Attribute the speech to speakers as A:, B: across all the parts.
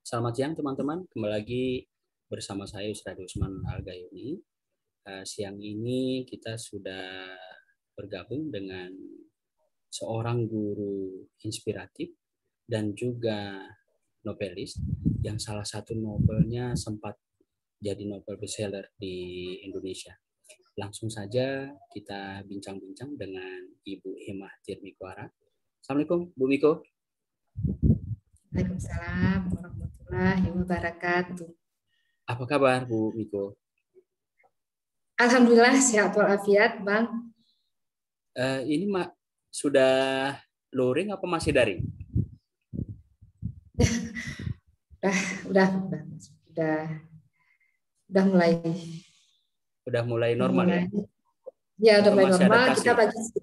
A: Selamat siang teman-teman, kembali lagi bersama saya Yusradi Usman Al-Gayuni. Siang ini kita sudah bergabung dengan seorang guru inspiratif dan juga novelis yang salah satu novelnya sempat jadi novel bestseller di Indonesia. Langsung saja kita bincang-bincang dengan Ibu Himah Tirmikwara. Assalamualaikum Bu Miko.
B: Waalaikumsalam warahmatullahi wabarakatuh.
A: Apa kabar Bu Miko?
B: Alhamdulillah sehat walafiat, Bang.
A: Ini sudah luring apa masih daring?
B: Udah mulai.
A: Udah mulai normal ya?
B: Ya, udah mulai normal.
A: Adaptasi?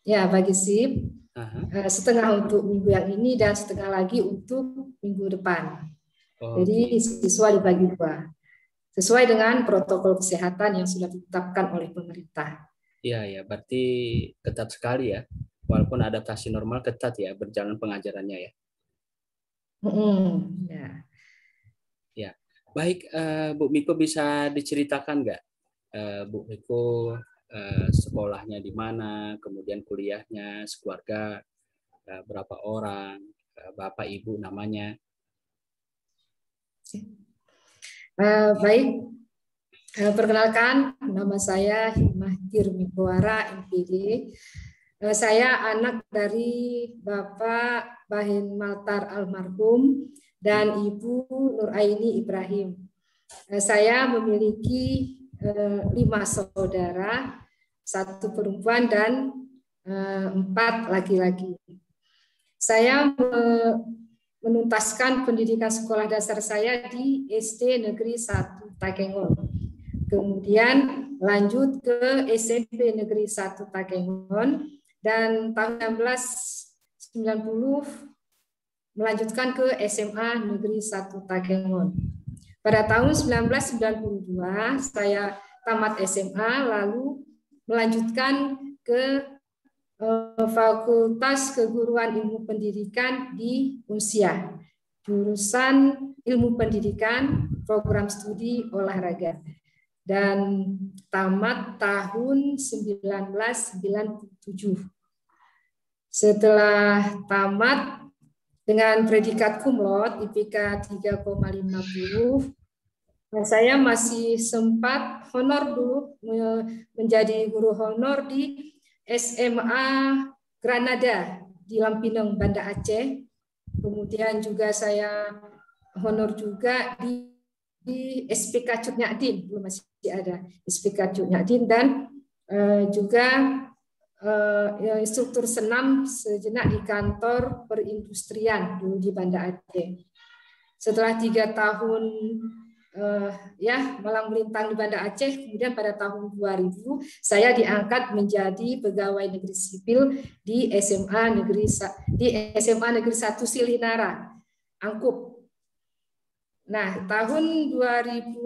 B: Kita bagi sip. Setengah untuk minggu yang ini dan setengah lagi untuk minggu depan. Jadi siswa dibagi dua. Sesuai dengan protokol kesehatan yang sudah ditetapkan oleh pemerintah.
A: Iya, ya, berarti ketat sekali ya. Walaupun adaptasi normal ketat ya berjalan pengajarannya ya. Ya, baik, Bu Miko bisa diceritakan nggak, Bu Miko sekolahnya di mana, kemudian kuliahnya, sekeluarga berapa orang, Bapak Ibu namanya?
B: Baik. Perkenalkan, nama saya Himah Tirmikwara, MPD. Saya anak dari Bapak Bahin Maltar almarhum dan Ibu Nuraini Ibrahim. Saya memiliki 5 saudara, 1 perempuan dan 4 laki-laki. Saya menuntaskan pendidikan sekolah dasar saya di SD Negeri 1 Takengon. Kemudian lanjut ke SMP Negeri 1 Takengon dan tahun 1990 melanjutkan ke SMA Negeri 1 Takengon. Pada tahun 1992 saya tamat SMA lalu melanjutkan ke Fakultas Keguruan Ilmu Pendidikan di Unsia, jurusan Ilmu Pendidikan, program studi olahraga. Dan tamat tahun 1997. Setelah tamat dengan predikat cum laude IPK 3,50, saya masih sempat honor dulu menjadi guru honor di SMA Granada di Lampinang, Banda Aceh. Kemudian juga saya honor juga di SPK Cut Nyadin, belum masih ada SPK Cut Nyadin, dan juga instruktur senam sejenak di kantor perindustrian dulu di Banda Aceh. Setelah 3 tahun malang melintang di Banda Aceh, kemudian pada tahun 2000 saya diangkat menjadi pegawai negeri sipil di SMA Negeri 1 Silinara, Angkup. Nah, tahun 2004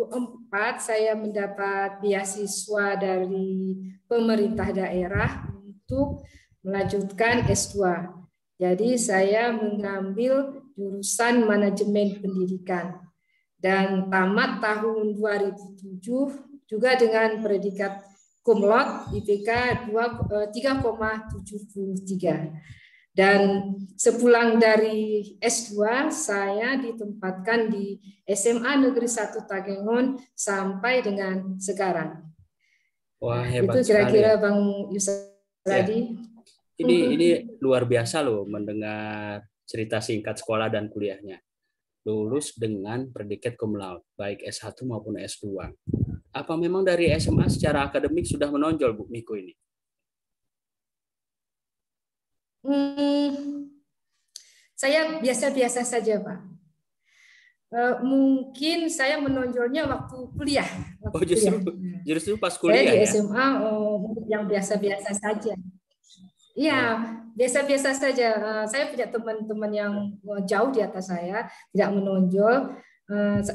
B: saya mendapat beasiswa dari pemerintah daerah untuk melanjutkan S2. Jadi saya mengambil jurusan manajemen pendidikan. Dan tamat tahun 2007 juga dengan predikat cum laude IPK 3,73. Dan sepulang dari S2 saya ditempatkan di SMA Negeri 1 Takengon sampai dengan sekarang.
A: Wah, hebat
B: itu kira-kira
A: sekali.
B: Bang Yusradi.
A: Ya. Ini luar biasa loh mendengar cerita singkat sekolah dan kuliahnya. Lulus dengan predikat cum laude, baik S1 maupun S2. Apa memang dari SMA secara akademik sudah menonjol, Bu Miko ini?
B: Saya biasa-biasa saja, Pak. Mungkin saya menonjolnya waktu kuliah.
A: Justru pas kuliah
B: saya di
A: ya?
B: SMA yang biasa-biasa saja. Iya, biasa-biasa saja. Saya punya teman-teman yang jauh di atas saya, tidak menonjol.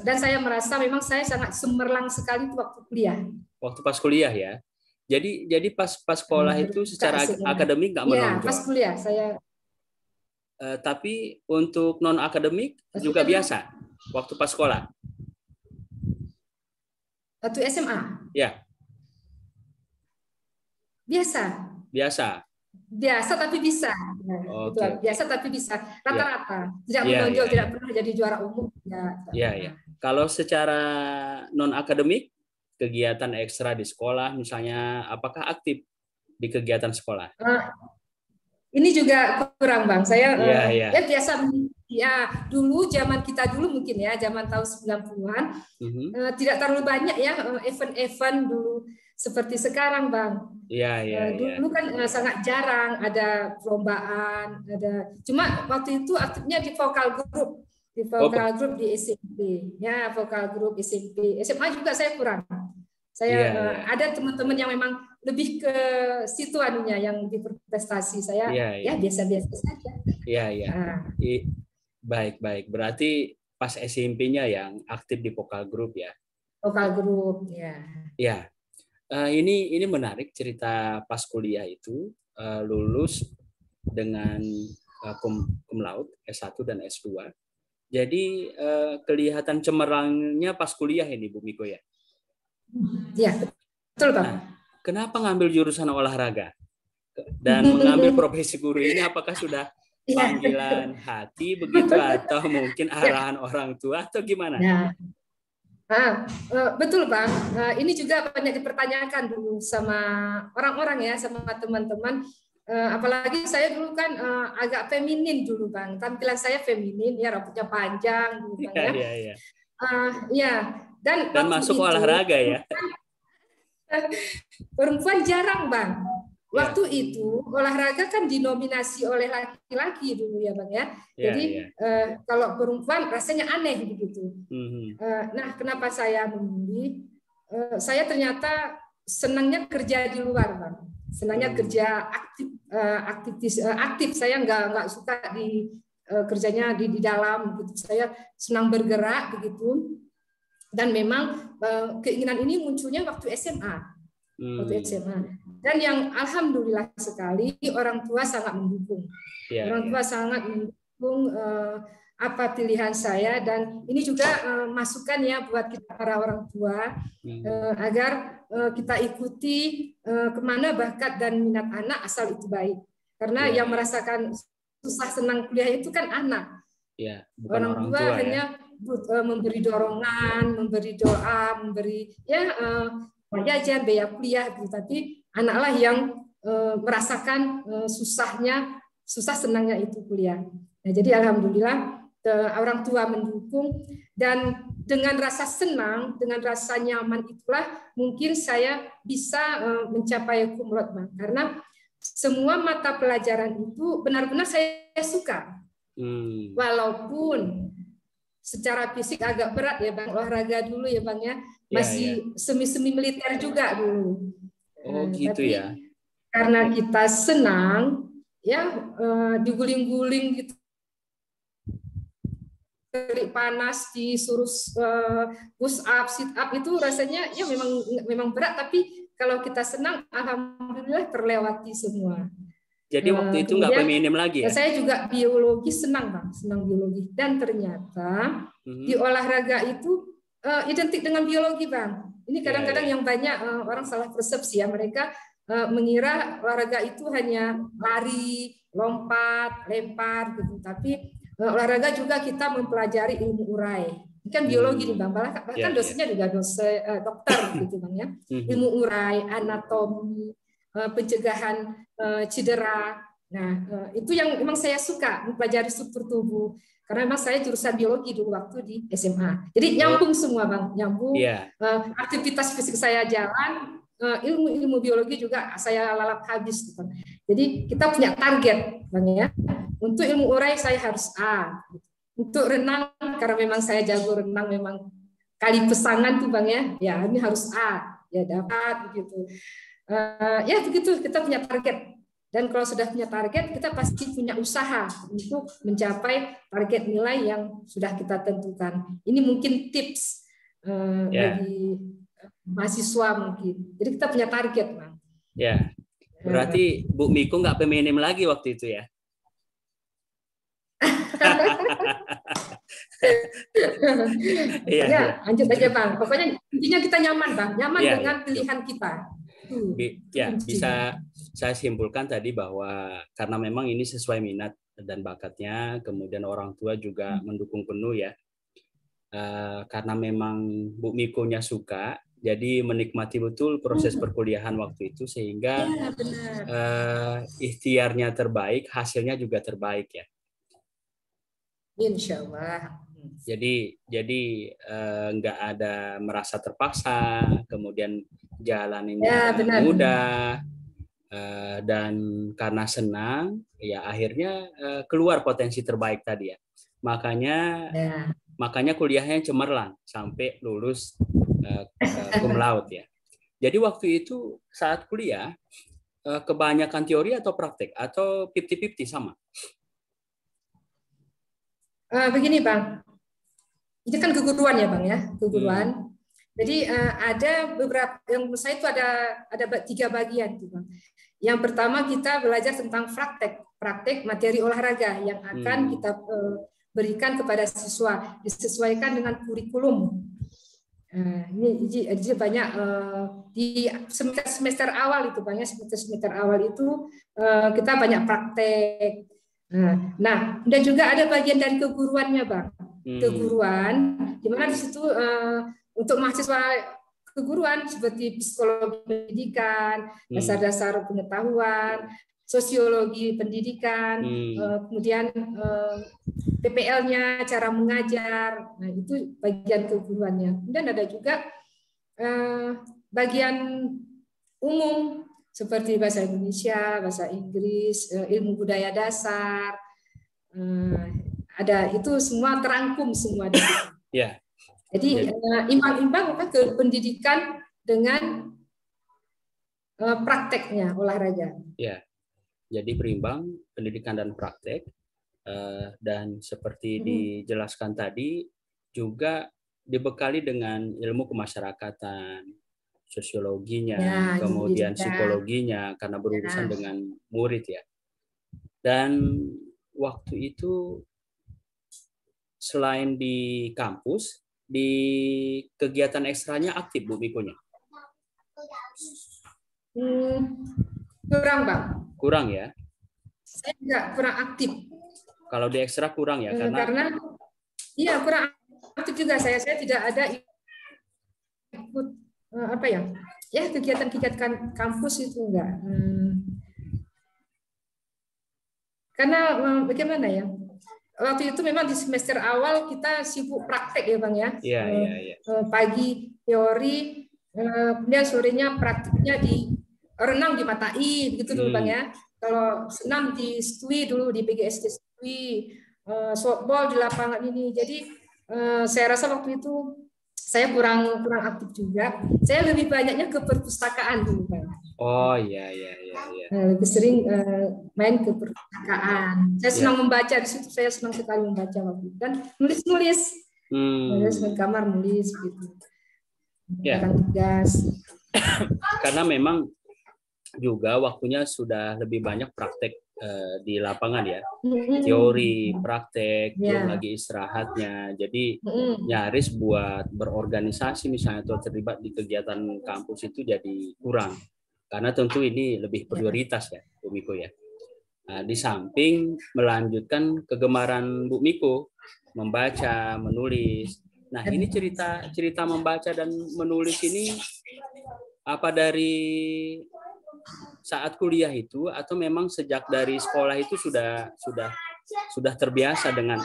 B: Dan saya merasa memang saya sangat cemerlang sekali waktu kuliah.
A: Waktu pas kuliah ya? Jadi pas sekolah itu secara akademik nggak menonjol?
B: Iya, pas kuliah saya.
A: Tapi untuk non akademik juga biasa waktu pas sekolah.
B: Waktu SMA
A: Ya,
B: biasa.
A: biasa.
B: Biasa tapi bisa. Nah, itu
A: Oke, oke.
B: biasa tapi bisa.
A: Ya,
B: Rata-rata. Tidak
A: ya,
B: menonjol,
A: ya,
B: tidak
A: ya.
B: pernah jadi juara umum. Ya, tidak
A: Ya, ya.
B: pernah.
A: Kalau secara non akademik, kegiatan ekstra di sekolah, misalnya, apakah aktif di kegiatan sekolah?
B: Eh, ini juga kurang Bang. Saya
A: Iya, iya.
B: ya biasa ya dulu zaman kita dulu mungkin ya zaman tahun 90-an tidak terlalu banyak ya event-event dulu seperti sekarang Bang.
A: Iya, iya, iya.
B: Dulu kan sangat jarang ada perlombaan, ada cuma waktu itu aktifnya di vokal group, di SMP. Ya, vokal group SMP. SMA juga saya kurang. Saya
A: Iya, iya.
B: ada teman-teman yang memang lebih ke situ anunya yang di berprestasi. Saya
A: Iya, iya.
B: ya biasa-biasa saja.
A: Iya, iya.
B: Nah,
A: Baik, baik. Berarti pas SMP-nya yang aktif di vokal group ya.
B: vokal group ya.
A: Ya, ini menarik cerita pas kuliah itu lulus dengan cum laude S1 dan S2. Jadi kelihatan cemerlangnya pas kuliah ini Bu Miko ya.
B: Ya, betul Bang.
A: Nah, kenapa ngambil jurusan olahraga? Dan mengambil profesi guru ini apakah sudah panggilan hati begitu atau mungkin arahan orang tua atau gimana?
B: Ya. Betul Bang, ini juga banyak dipertanyakan dulu sama orang-orang ya, sama teman-teman. Apalagi saya dulu kan agak feminin dulu Bang, tampilan saya feminin ya, rambutnya panjang dulu Bang ya.
A: Iya.
B: Ya, dan
A: masuk
B: itu,
A: olahraga ya.
B: perempuan jarang Bang. Waktu
A: ya.
B: itu olahraga kan dinominasi oleh laki-laki dulu ya Bang ya. Jadi kalau perempuan rasanya aneh begitu. Nah, kenapa saya memilih? Saya ternyata senangnya kerja di luar Bang. Senangnya kerja aktif. Saya nggak suka di kerjanya di dalam gitu. Saya senang bergerak begitu. Dan memang keinginan ini munculnya waktu SMA. Dan yang alhamdulillah sekali orang tua sangat mendukung. Orang tua sangat mendukung apa pilihan saya, dan ini juga masukan ya buat kita para orang tua agar kita ikuti kemana bakat dan minat anak asal itu baik. Karena yang merasakan susah senang kuliah itu kan anak.
A: Bukan orang tua
B: hanya memberi dorongan, memberi doa, memberi jajan, biaya kuliah gitu. Tapi anaklah yang merasakan susah senangnya itu kuliah. Nah, jadi alhamdulillah orang tua mendukung, dan dengan rasa senang, dengan rasa nyaman itulah mungkin saya bisa mencapai cum laude Bang. Karena semua mata pelajaran itu benar-benar saya suka. Walaupun secara fisik agak berat ya Bang, olahraga dulu ya Bang ya. Masih semi-semi militer juga dulu.
A: Gitu
B: tapi
A: ya.
B: Karena kita senang ya diguling-guling gitu, terik panas, disuruh push up, sit up, itu rasanya ya memang berat, tapi kalau kita senang alhamdulillah terlewati semua.
A: Jadi waktu itu nggak feminim lagi ya?
B: Saya juga biologi senang Bang, senang biologi, dan ternyata di olahraga itu identik dengan biologi Bang. Ini kadang-kadang yang banyak orang salah persepsi ya, mereka mengira olahraga itu hanya lari, lompat, lempar gitu, tapi olahraga juga kita mempelajari ilmu urai. Ini kan biologi nih Bang, bahkan dosennya juga dokter gitu Bang ya. Ilmu urai, anatomi, pencegahan cedera. Nah, itu yang memang saya suka, mempelajari struktur tubuh. Karena memang saya jurusan biologi dulu waktu di SMA. Jadi nyambung semua Bang, nyambung. Aktivitas fisik saya jalan, ilmu biologi juga saya lalap habis gitu. Jadi kita punya target Bang ya. Untuk ilmu urai saya harus A. Untuk renang, karena memang saya jago renang, memang kali pesangan tuh Bang ya. Ya, ini harus A. Ya dapat begitu. Ya begitu, kita punya target. Dan kalau sudah punya target, kita pasti punya usaha untuk mencapai target nilai yang sudah kita tentukan. Ini mungkin tips bagi mahasiswa mungkin. Jadi kita punya target, Bang.
A: Ya, berarti Bu Miko nggak feminim lagi waktu itu ya? Iya,
B: Ya,
A: iya.
B: lanjut aja Bang. Pokoknya intinya kita nyaman Bang, nyaman
A: Iya, iya.
B: dengan pilihan kita. Itu
A: Ya,
B: kuncinya.
A: bisa saya simpulkan tadi bahwa karena memang ini sesuai minat dan bakatnya, kemudian orang tua juga mendukung penuh ya. Karena memang Bu Mikonya suka, jadi menikmati betul proses perkuliahan waktu itu sehingga
B: Ya, benar.
A: ikhtiarnya terbaik, hasilnya juga terbaik ya.
B: Insya Allah.
A: Jadi nggak ada merasa terpaksa, kemudian
B: Ya,
A: jalaninnya
B: benar, benar.
A: mudah, dan karena senang, ya akhirnya keluar potensi terbaik tadi ya.
B: Ya.
A: Makanya kuliahnya cemerlang sampai lulus cum laude ya. Jadi waktu itu saat kuliah kebanyakan teori atau praktek atau 50-50 sama?
B: Begini Bang, itu kan keguruan ya Bang ya, keguruan. Jadi ada beberapa yang menurut saya itu ada 3 bagian tuh Bang. Yang pertama kita belajar tentang praktek materi olahraga yang akan kita berikan kepada siswa, disesuaikan dengan kurikulum. Ini jadi banyak di semester awal itu banyak semester awal itu kita banyak praktek. Nah, dan juga ada bagian dari keguruannya, Bang. Keguruan, di mana di situ untuk mahasiswa keguruan seperti psikologi pendidikan, dasar-dasar pengetahuan, sosiologi pendidikan, kemudian PPL-nya, cara mengajar, nah itu bagian keguruannya. Kemudian ada juga bagian umum seperti bahasa Indonesia, bahasa Inggris, ilmu budaya dasar, ada itu semua terangkum semua di situ.
A: Ya.
B: Jadi imbang-imbang ke pendidikan dengan prakteknya olahraga.
A: Ya, jadi berimbang pendidikan dan praktek, dan seperti dijelaskan tadi juga dibekali dengan ilmu kemasyarakatan, sosiologinya,
B: ya,
A: kemudian psikologinya karena berurusan dengan murid ya. Dan waktu itu selain di kampus, di kegiatan ekstranya aktif Bu Mikonya?
B: Kurang Bang.
A: Kurang ya?
B: Saya juga kurang aktif.
A: Kalau di ekstra kurang ya?
B: Karena iya kurang aktif juga saya tidak ada ikut apa ya? Ya kegiatan-kegiatan kampus itu enggak. Karena bagaimana ya? Waktu itu memang di semester awal kita sibuk praktek ya Bang ya.
A: Iya.
B: Pagi teori, kemudian sorenya praktiknya di renang di Matai, begitu dulu Bang ya. Kalau senam di STUI dulu, di PGSD STUI, softball di lapangan ini. Jadi saya rasa waktu itu saya kurang aktif juga. Saya lebih banyaknya ke perpustakaan dulu Bang.
A: Oh iya.
B: Lebih sering main ke perpustakaan. Saya senang membaca, di situ saya senang sekali membaca waktu itu. Dan nulis. Nulis di kamar nulis gitu. Tugas.
A: Karena memang juga waktunya sudah lebih banyak praktek di lapangan ya, teori, praktek, belum lagi istirahatnya. Jadi nyaris buat berorganisasi misalnya atau terlibat di kegiatan kampus itu jadi kurang. Karena tentu ini lebih prioritas ya, Bu Miko ya. Nah, di samping melanjutkan kegemaran Bu Miko membaca, menulis. Nah, ini cerita membaca dan menulis ini apa dari saat kuliah itu atau memang sejak dari sekolah itu sudah terbiasa dengan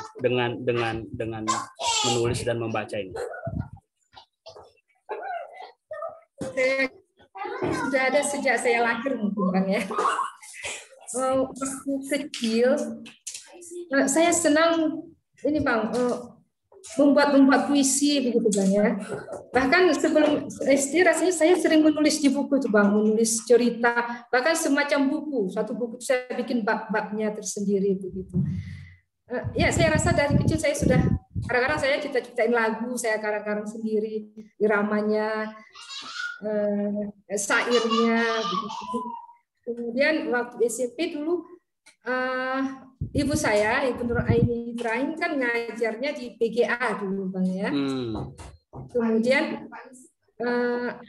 A: menulis dan membaca ini?
B: Sudah ada sejak saya lahir mungkin Bang ya. Waktu kecil saya senang ini Bang membuat puisi begitu Bang ya. Bahkan sebelum SD rasanya saya sering menulis di buku itu Bang, menulis cerita, bahkan semacam buku. Satu buku saya bikin bab-babnya tersendiri begitu. Ya saya rasa dari kecil saya sudah kadang-kadang saya cita-citain lagu, saya kadang-kadang sendiri iramanya, syairnya begitu. Kemudian waktu SMP dulu ibu saya, Ibu Nur Aini Ibrahim kan ngajarnya di PGA dulu Bang ya. Kemudian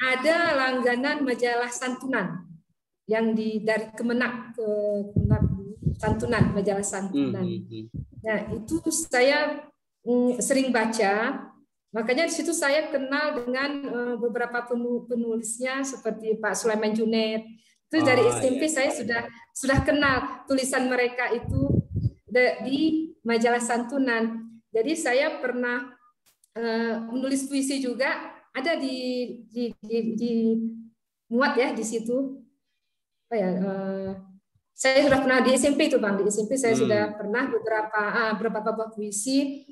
B: ada langganan majalah santunan yang dari Kemenak ke Kemenak santunan, majalah santunan. Nah, itu saya sering baca. Makanya di situ saya kenal dengan beberapa penulisnya seperti Pak Sulaiman Junaid. Itu dari SMP saya sudah kenal tulisan mereka itu di majalah santunan. Jadi saya pernah menulis puisi juga, ada di muat ya di situ. Saya sudah pernah di SMP itu Bang, di SMP saya sudah pernah beberapa buah puisi.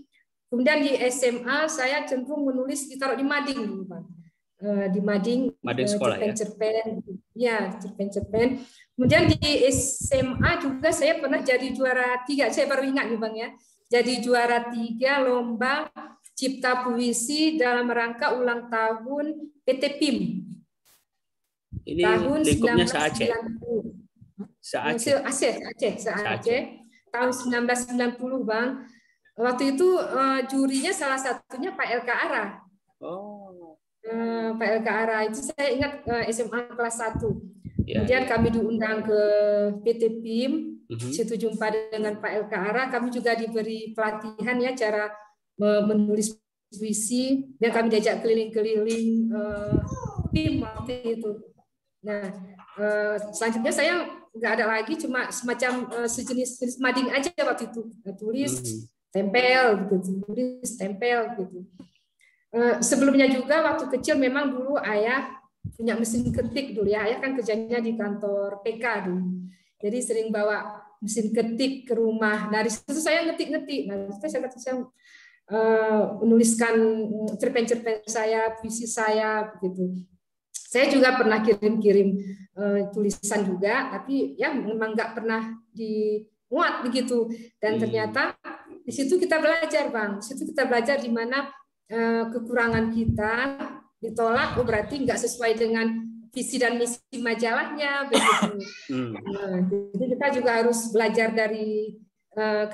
B: Kemudian di SMA saya cenderung menulis ditaruh di mading dulu Bang. Di mading
A: sekolah
B: cerpen-cerpen, ya cerpen-cerpen. Kemudian di SMA juga saya pernah jadi juara 3, saya baru ingat nih Bang ya. Jadi juara 3 lomba cipta puisi dalam rangka ulang tahun PT PIM.
A: Ini
B: tahun
A: lingkupnya
B: 1990. Aceh. Tahun 1990 Bang. Waktu itu jurinya salah satunya Pak LK Ara. Pak LK Ara itu saya ingat SMA kelas 1. Kemudian kami diundang ke PT PIM, situ jumpa dengan Pak LK Ara. Kami juga diberi pelatihan ya cara menulis puisi, dan kami diajak keliling-keliling PIM waktu itu. Nah, selanjutnya saya nggak ada lagi, cuma semacam sejenis mading aja waktu itu, tulis tempel gitu, tulis tempel gitu. Sebelumnya juga waktu kecil memang dulu ayah punya mesin ketik dulu ya. Ayah kan kerjanya di kantor PK dulu. Jadi sering bawa mesin ketik ke rumah. Dari situ saya ngetik-ngetik. Nah, saya menuliskan cerpen-cerpen saya, puisi saya begitu. Saya juga pernah kirim-kirim tulisan juga, tapi ya memang nggak pernah dimuat begitu. Dan ternyata di situ kita belajar, Bang. Di situ kita belajar di mana kekurangan kita ditolak, berarti nggak sesuai dengan visi dan misi majalahnya, begitu. Jadi kita juga harus belajar dari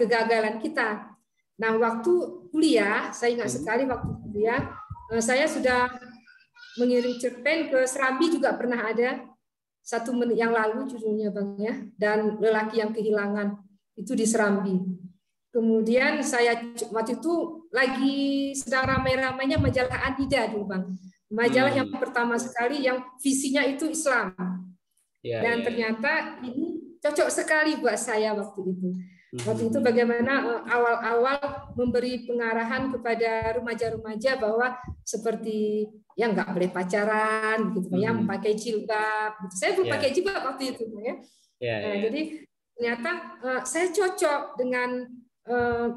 B: kegagalan kita. Nah, waktu kuliah, saya ingat sekali waktu kuliah, saya sudah mengirim cerpen ke Serambi, juga pernah ada 1 menit yang lalu judulnya Bang ya, dan lelaki yang kehilangan itu di Serambi. Kemudian saya waktu itu lagi sedang ramai-ramainya majalah Anida dulu Bang. Majalah yang pertama sekali yang visinya itu Islam. Dan ternyata ini cocok sekali buat saya waktu itu. Waktu itu bagaimana awal-awal memberi pengarahan kepada remaja-remaja bahwa seperti yang nggak boleh pacaran gitu, yang memakai jilbab. Gitu. Saya belum pakai jilbab waktu itu ya. Jadi ternyata saya cocok dengan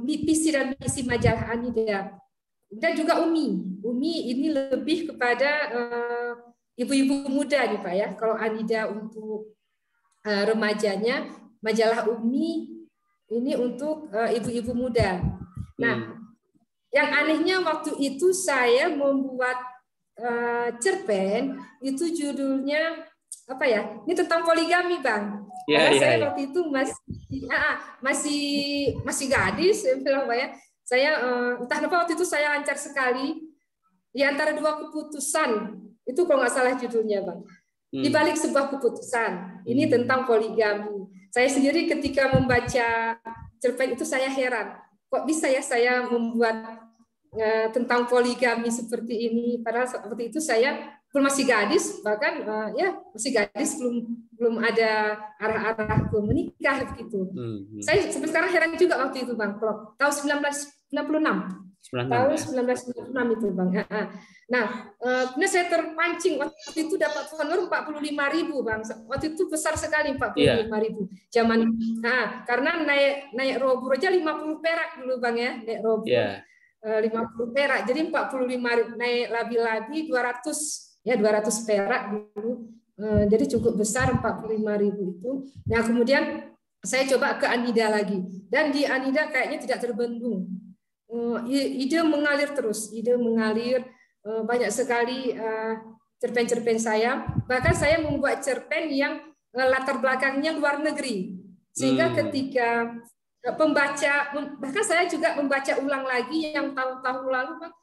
B: visi dan misi majalah Anida. Dan juga Umi ini lebih kepada ibu-ibu muda nih Pak ya. Kalau Anida untuk remajanya, majalah Umi ini untuk ibu-ibu muda. Nah, yang anehnya waktu itu saya membuat cerpen itu judulnya apa ya? Ini tentang poligami, Bang. Karena saya waktu itu masih gadis, Pak ya. Saya entah kenapa waktu itu saya lancar sekali di antara 2 keputusan. Itu kalau nggak salah judulnya, Bang. Di balik sebuah keputusan. Ini tentang poligami. Saya sendiri ketika membaca cerpen itu saya heran. Kok bisa ya saya membuat tentang poligami seperti ini, padahal seperti itu saya masih gadis, bahkan ya masih gadis, belum ada arah-arah ke menikah gitu. Saya sampai sekarang heran juga waktu itu Bang, tahun 1996. Tahun 1996 itu Bang. Nah, kemudian saya terpancing waktu itu dapat honor 45.000 Bang. Waktu itu besar sekali 45.000. Zaman karena naik robur aja 50 perak dulu Bang ya, naik robur. 50 perak. Jadi 45 naik labi-labi 200 perak dulu. Jadi cukup besar 45.000 itu. Nah, kemudian saya coba ke Anida lagi. Dan di Anida kayaknya tidak terbendung. Ide mengalir terus, banyak sekali cerpen-cerpen saya. Bahkan saya membuat cerpen yang latar belakangnya luar negeri. Sehingga ketika pembaca, bahkan saya juga membaca ulang lagi yang tahun-tahun lalu, Bang.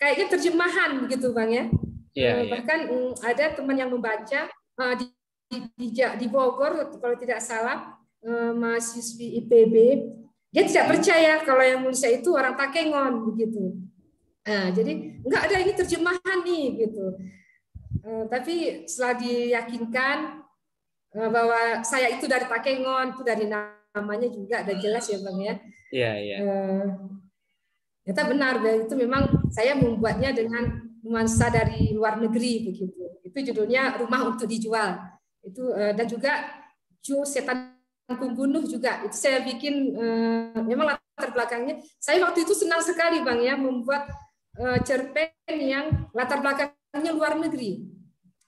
B: Kayaknya terjemahan begitu, Bang ya. Bahkan ada teman yang membaca di Bogor kalau tidak salah, mahasiswi IPB, dia tidak percaya kalau yang nulis itu orang Takengon begitu. Nah, jadi enggak ada ini terjemahan nih gitu. Tapi setelah diyakinkan bahwa saya itu dari Takengon, itu dari namanya juga ada jelas ya Bang ya.
A: Iya, iya.
B: Ternyata benar, itu memang saya membuatnya dengan nuansa dari luar negeri begitu. Itu judulnya Rumah untuk Dijual. Itu dan juga Ju Setan Pembunuh juga. Itu saya bikin memang latar belakangnya. Saya waktu itu senang sekali Bang ya membuat cerpen yang latar belakangnya luar negeri.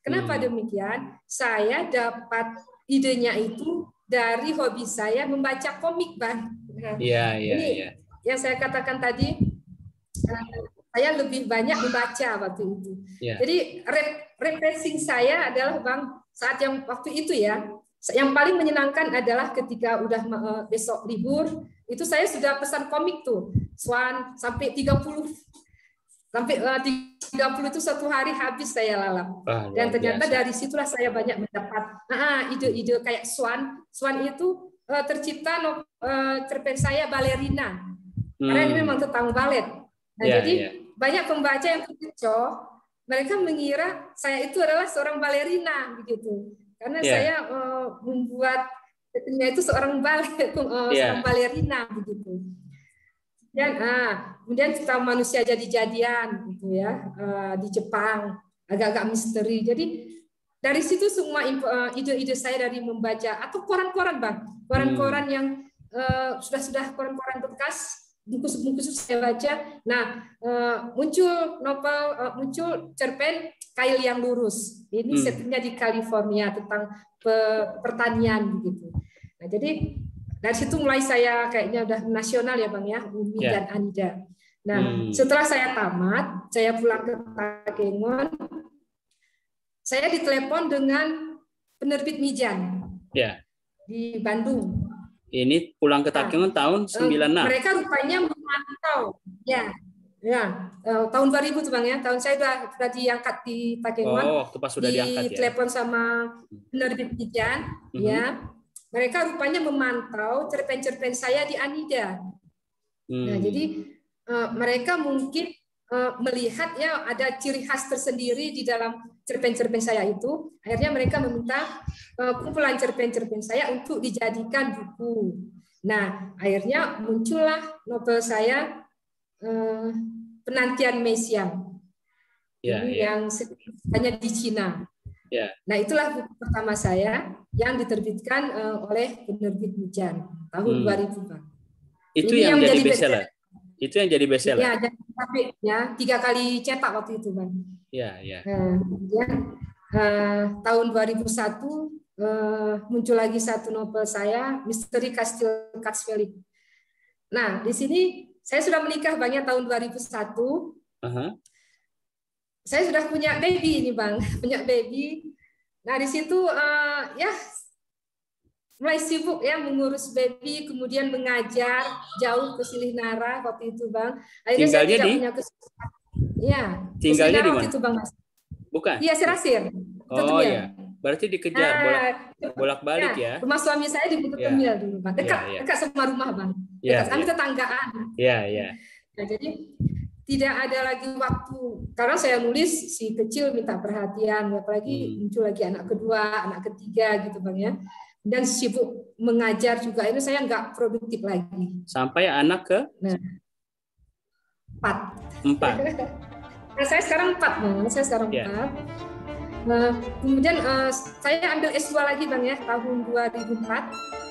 B: Kenapa demikian? Saya dapat idenya itu dari hobi saya membaca komik, Bang.
A: Iya, iya.
B: Yang saya katakan tadi, saya lebih banyak membaca waktu itu. Yeah. Jadi refreshing saya adalah, Bang, saat yang waktu itu ya, yang paling menyenangkan adalah ketika udah besok libur, itu saya sudah pesan komik tuh, Swan sampai 30. Sampai 30 itu satu hari habis saya lalap. Dan ternyata dari situlah saya banyak mendapat ide-ide kayak Swan. Swan itu tercipta cerpen saya Balerina. Karena ini memang tentang balet. Nah, jadi banyak pembaca yang terkecoh, mereka mengira saya itu adalah seorang balerina begitu. Karena saya membuat cerpennya itu seorang balerina begitu. Dan kemudian kita manusia jadi-jadian gitu ya, di Jepang, agak-agak misteri. Jadi dari situ semua ide-ide saya dari membaca atau koran-koran Bang, koran-koran yang sudah koran-koran bekas, bungkus-bungkus saya baca. Nah, muncul novel, muncul cerpen Kail yang Lurus. Ini settingnya di California tentang pertanian begitu. Nah, jadi dari situ mulai saya kayaknya udah nasional ya Bang ya, Umi dan Anida. Nah, setelah saya tamat, saya pulang ke Takengon, saya ditelepon dengan penerbit Mijan di Bandung.
A: Ini pulang ke Takengon tahun 96.
B: Mereka rupanya memantau, tahun 2000 tuh Bang ya, tahun saya sudah diangkat di Takengon.
A: Oh, waktu pas sudah diangkat ya.
B: Ditelepon sama penerbit Mijan, ya. Mereka rupanya memantau cerpen-cerpen saya di Anida. Nah, jadi mereka mungkin melihat ya ada ciri khas tersendiri di dalam cerpen-cerpen saya itu. Akhirnya mereka meminta kumpulan cerpen-cerpen saya untuk dijadikan buku. Nah, akhirnya muncullah novel saya Penantian Mesiam. Yang hanya di Cina. Nah, itulah buku pertama saya yang diterbitkan oleh penerbit Mijan tahun 2000, Pak.
A: Itu yang jadi bestseller. Itu yang jadi bestseller.
B: Ya, tapi ya 3 kali cetak waktu itu, Bang.
A: Iya.
B: Kemudian tahun 2001 muncul lagi satu novel saya, Misteri Kastil Katsvelik. Nah, di sini saya sudah menikah banyak tahun 2001. Saya sudah punya baby ini Bang, punya baby. Nah di situ ya mulai sibuk ya mengurus baby, kemudian mengajar jauh ke Silihnara waktu itu Bang. Akhirnya tinggalnya saya tidak punya kesempatan. Ya,
A: tinggalnya di mana?
B: Waktu itu Bang Mas.
A: Bukan.
B: Iya Serasir.
A: Oh iya. Berarti dikejar bolak-balik ya.
B: Rumah suami saya di Putu Kemil dulu Bang. Dekat sama rumah Bang. Kami tetanggaan.
A: Iya.
B: Nah, jadi tidak ada lagi waktu karena saya nulis si kecil minta perhatian, apalagi muncul lagi anak kedua, anak ketiga gitu Bang ya. Dan sibuk mengajar juga, ini saya nggak produktif lagi.
A: Sampai anak ke?
B: 4. Nah, saya sekarang 4 Bang. Saya sekarang 4. Kemudian saya ambil S2 lagi Bang ya tahun 2004.